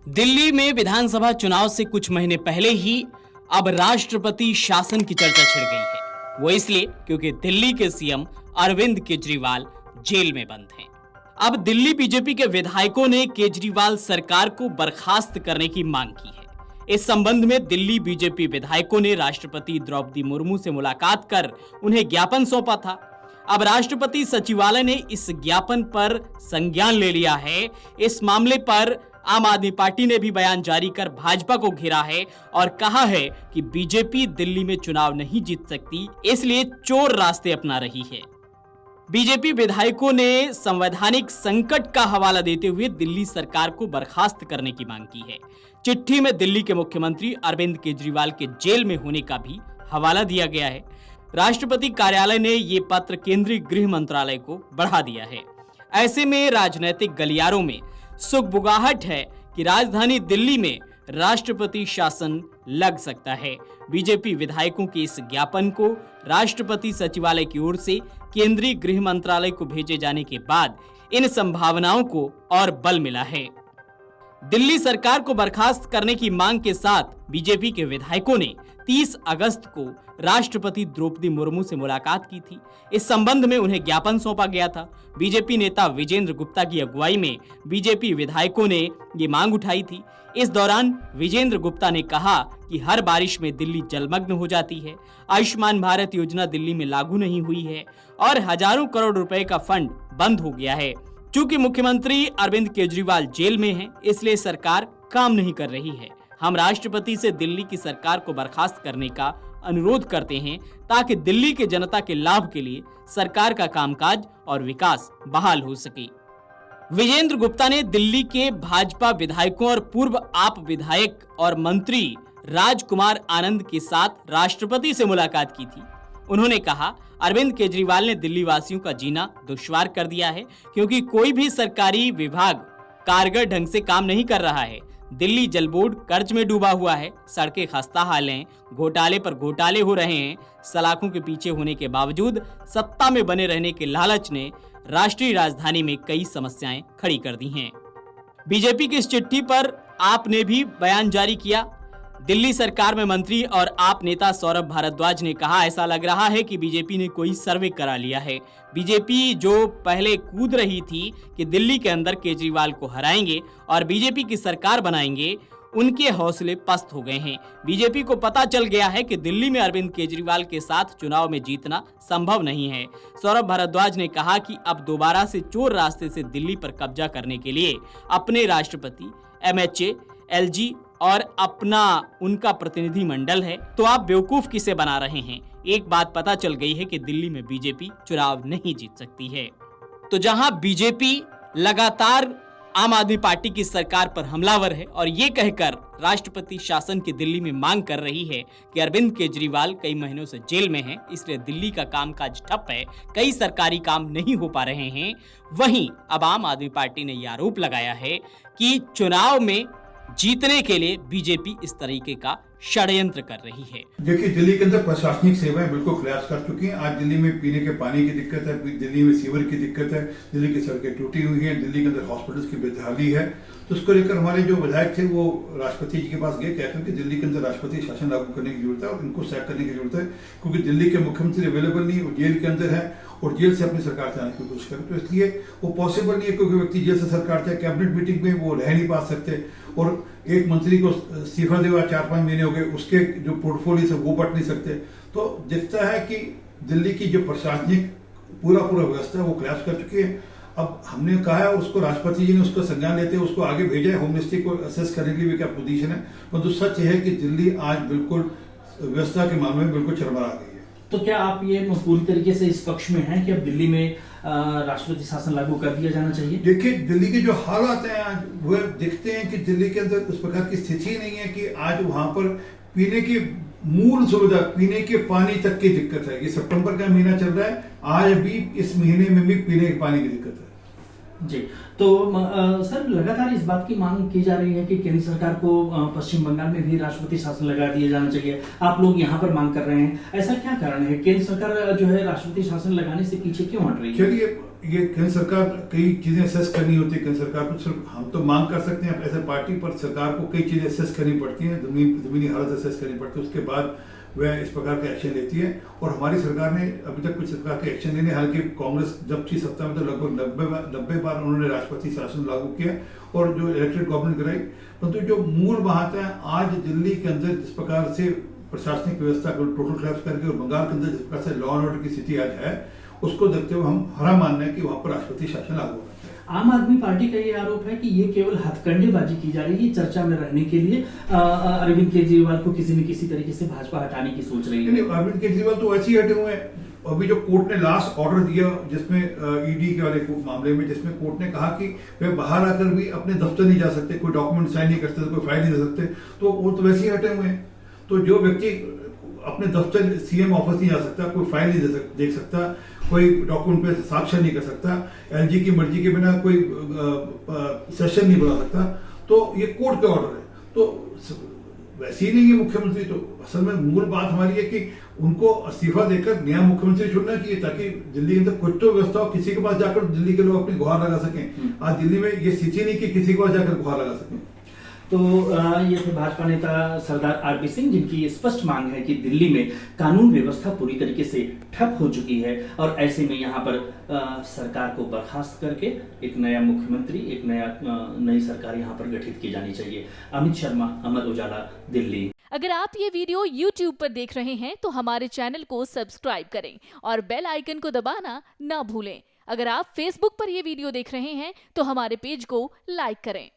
दिल्ली में विधानसभा चुनाव से कुछ महीने पहले ही अब राष्ट्रपति शासन की चर्चा छिड़ गई है। वो इसलिए क्योंकि दिल्ली के सीएम अरविंद केजरीवाल जेल में बंद हैं। अब दिल्ली बीजेपी के विधायकों ने केजरीवाल सरकार को बर्खास्त करने की मांग की है। इस संबंध में दिल्ली बीजेपी विधायकों ने राष्ट्रपति द्रौपदी मुर्मू से मुलाकात कर उन्हें ज्ञापन सौंपा था। अब राष्ट्रपति सचिवालय ने इस ज्ञापन पर संज्ञान ले लिया है। इस मामले पर आम आदमी पार्टी ने भी बयान जारी कर भाजपा को घेरा है और कहा है कि बीजेपी दिल्ली में चुनाव नहीं जीत सकती, इसलिए चोर रास्ते अपना रही है। बीजेपी विधायकों ने संवैधानिक संकट का हवाला देते हुए दिल्ली सरकार को बर्खास्त करने की मांग की है। चिट्ठी में दिल्ली के मुख्यमंत्री अरविंद केजरीवाल के जेल में होने का भी हवाला दिया गया है। राष्ट्रपति कार्यालय ने ये पत्र केंद्रीय गृह मंत्रालय को बढ़ा दिया है। ऐसे में राजनीतिक गलियारों में सुगबुगाहट है कि राजधानी दिल्ली में राष्ट्रपति शासन लग सकता है। बीजेपी विधायकों के इस ज्ञापन को राष्ट्रपति सचिवालय की ओर से केंद्रीय गृह मंत्रालय को भेजे जाने के बाद इन संभावनाओं को और बल मिला है। दिल्ली सरकार को बर्खास्त करने की मांग के साथ बीजेपी के विधायकों ने 30 अगस्त को राष्ट्रपति द्रौपदी मुर्मू से मुलाकात की थी। इस संबंध में उन्हें ज्ञापन सौंपा गया था। बीजेपी नेता विजेंद्र गुप्ता की अगुवाई में बीजेपी विधायकों ने ये मांग उठाई थी। इस दौरान विजेंद्र गुप्ता ने कहा कि हर बारिश में दिल्ली जलमग्न हो जाती है, आयुष्मान भारत योजना दिल्ली में लागू नहीं हुई है और हजारों करोड़ रुपए का फंड बंद हो गया है। चूंकि मुख्यमंत्री अरविंद केजरीवाल जेल में हैं, इसलिए सरकार काम नहीं कर रही है। हम राष्ट्रपति से दिल्ली की सरकार को बर्खास्त करने का अनुरोध करते हैं ताकि दिल्ली के जनता के लाभ के लिए सरकार का कामकाज और विकास बहाल हो सके। विजेंद्र गुप्ता ने दिल्ली के भाजपा विधायकों और पूर्व आप विधायक और मंत्री राजकुमार आनंद के साथ राष्ट्रपति से मुलाकात की थी। उन्होंने कहा, अरविंद केजरीवाल ने दिल्ली वासियों का जीना दुश्वार कर दिया है क्योंकि कोई भी सरकारी विभाग कारगर ढंग से काम नहीं कर रहा है। दिल्ली जल बोर्ड कर्ज में डूबा हुआ है, सड़कें खस्ता हाल हैं, घोटाले पर घोटाले हो रहे हैं। सलाखों के पीछे होने के बावजूद सत्ता में बने रहने के लालच ने राष्ट्रीय राजधानी में कई समस्याएं खड़ी कर दी हैं। बीजेपी की इस चिट्ठी पर आप ने भी बयान जारी किया। दिल्ली सरकार में मंत्री और आप नेता सौरभ भारद्वाज ने कहा, ऐसा लग रहा है कि बीजेपी ने कोई सर्वे करा लिया है। बीजेपी जो पहले कूद रही थी कि दिल्ली के अंदर केजरीवाल को हराएंगे और बीजेपी की सरकार बनाएंगे, उनके हौसले पस्त हो गए हैं। बीजेपी को पता चल गया है कि दिल्ली में अरविंद केजरीवाल के साथ चुनाव में जीतना संभव नहीं है। सौरभ भारद्वाज ने कहा कि अब दोबारा से चोर रास्ते से दिल्ली पर कब्जा करने के लिए अपने राष्ट्रपति, MHA, LG और अपना उनका प्रतिनिधि मंडल है, तो आप बेवकूफ किसे बना रहे हैं। एक बात पता चल गई है कि दिल्ली में बीजेपी चुनाव नहीं जीत सकती है। तो जहां बीजेपी लगातार आम आदमी पार्टी की सरकार पर हमलावर है और ये कहकर राष्ट्रपति शासन की दिल्ली में मांग कर रही है कि अरविंद केजरीवाल कई महीनों से जेल में हैं, इसलिए दिल्ली का कामकाज ठप है, कई सरकारी काम नहीं हो पा रहे हैं। वहीं अब आम आदमी पार्टी ने यह आरोप लगाया है कि चुनाव में जीतने के लिए बीजेपी इस तरीके का षड्यंत्र कर रही है। देखिए, दिल्ली के अंदर प्रशासनिक सेवाएं बिल्कुल खलास कर चुकी हैं। आज दिल्ली में पीने के पानी की दिक्कत है, दिल्ली में सीवर की दिक्कत है, दिल्ली की सड़कें टूटी हुई हैं, दिल्ली के अंदर हॉस्पिटल्स की बेदहाली है। तो उसको लेकर हमारे जो विधायक थे वो राष्ट्रपति जी के पास गए, कहते हैं कि दिल्ली के अंदर राष्ट्रपति शासन लागू करने की जरूरत है और इनको सैक करने की जरूरत है, क्योंकि दिल्ली के मुख्यमंत्री अवेलेबल नहीं, वो जेल के अंदर है और जेल से अपनी सरकार चलाने की कोशिश करें। तो इसलिए वो पॉसिबल नहीं है, क्योंकि व्यक्ति जेल से सरकार चाहे कैबिनेट मीटिंग में वो रह नहीं पा सकते और एक मंत्री को इस्तीफा देवा 4-5 महीने हो गए, उसके जो पोर्टफोलियो है वो बट नहीं सकते। तो दिखता है कि दिल्ली की जो प्रशासनिक पूरा व्यवस्था है वो क्रैश कर चुकी है। अब हमने कहा है उसको, राष्ट्रपति जी ने उसको संज्ञान लेते हैं, उसको आगे भेजा है होम मिनिस्ट्री को असेस करने के लिए क्या पोजीशन है। परंतु सच है कि दिल्ली आज बिल्कुल व्यवस्था के मामले में बिल्कुल चरमरा गई है। तो क्या आप ये पूरी तरीके से इस पक्ष में हैं कि अब दिल्ली में राष्ट्रपति शासन लागू कर दिया जाना चाहिए? देखिए, दिल्ली के जो हालात हैं आज वो दिखते हैं कि दिल्ली के अंदर उस प्रकार की स्थिति नहीं है कि आज वहां पर पीने की मूल सुविधा, पीने के पानी तक की दिक्कत है। ये सितंबर का महीना चल रहा है, आज भी इस महीने में भी पीने के पानी की दिक्कत है जी। तो सर, लगातार इस बात की मांग की जा रही है कि केंद्र सरकार को पश्चिम बंगाल में भी राष्ट्रपति शासन लगा दिया जाना चाहिए। आप लोग यहाँ पर मांग कर रहे हैं, ऐसा क्या कारण है? केंद्र सरकार जो है राष्ट्रपति शासन लगाने से पीछे क्यों हट रही है? चलिए, ये केंद्र सरकार कई चीजें असेस करनी होती है। केंद्र सरकार को सिर्फ हम तो मांग कर सकते हैं ऐसे पार्टी, पर सरकार को कई चीजें असेस करनी पड़ती हैं, जमीनी हालत असेस करनी पड़ती है, उसके बाद वह इस प्रकार के एक्शन लेती है। और हमारी सरकार ने अभी तक कुछ प्रकार के एक्शन लेने, हालांकि कांग्रेस जब थी सत्ता में तो लगभग 90 बार उन्होंने राष्ट्रपति शासन लागू किया और जो इलेक्टेड गवर्नमेंट कराई, परंतु जो मूल बात है आज दिल्ली के अंदर जिस प्रकार से प्रशासनिक व्यवस्था को टोटल क्लैप्स करके और बंगाल के अंदर जिस प्रकार से लॉ एंड ऑर्डर की स्थिति आज है, उसको देखते हुए हमारा मानना है कि वहां पर राष्ट्रपति शासन लागू होना चाहिए। आम आदमी पार्टी का ये आरोप है कि ये केवल हथकंडेबाजी की जा रही है चर्चा में रहने के लिए। अरविंद केजरीवाल को किसी न किसी तरीके से भाजपा हटाने की सोच रही है। अरविंद केजरीवाल तो ऐसे ही हटे हुए हैं। अभी जो कोर्ट ने लास्ट ऑर्डर दिया जिसमें ईडी के वाले मामले में, जिसमें कोर्ट ने कहा कि वे बाहर आकर भी अपने दफ्तर नहीं जा सकते, कोई डॉक्यूमेंट साइन नहीं कर सकते, कोई फाइल नहीं दे सकते, तो वो तो वैसे ही हटे हुए हैं। तो जो व्यक्ति अपने दफ्तर सीएम ऑफिस नहीं जा सकता, कोई फाइल नहीं देख सकता, कोई डॉक्यूमेंट पे साक्षर नहीं कर सकता, एलजी की मर्जी के बिना कोई सेशन नहीं बुला सकता, तो ये कोर्ट का ऑर्डर है। तो वैसे ही नहीं है मुख्यमंत्री। तो असल में मूल बात हमारी है कि उनको इस्तीफा देकर नया मुख्यमंत्री चुनना चाहिए, ताकि दिल्ली के अंदर कुछ तो व्यवस्था हो, किसी के पास जाकर दिल्ली के लोग अपनी गुहार लगा सकें। आज दिल्ली में ये स्थिति नहीं कि किसी के पास जाकर गुहार लगा सकें। तो ये थे भाजपा नेता सरदार आरपी सिंह, जिनकी स्पष्ट मांग है कि दिल्ली में कानून व्यवस्था पूरी तरीके से ठप हो चुकी है और ऐसे में यहाँ पर सरकार को बर्खास्त करके एक नया मुख्यमंत्री, एक नई सरकार यहाँ पर गठित की जानी चाहिए। अमित शर्मा, अमर उजाला, दिल्ली। अगर आप ये वीडियो YouTube पर देख रहे हैं तो हमारे चैनल को सब्सक्राइब करें और बेल आइकन को दबाना ना भूलें। अगर आप Facebook पर ये वीडियो देख रहे हैं तो हमारे पेज को लाइक करें।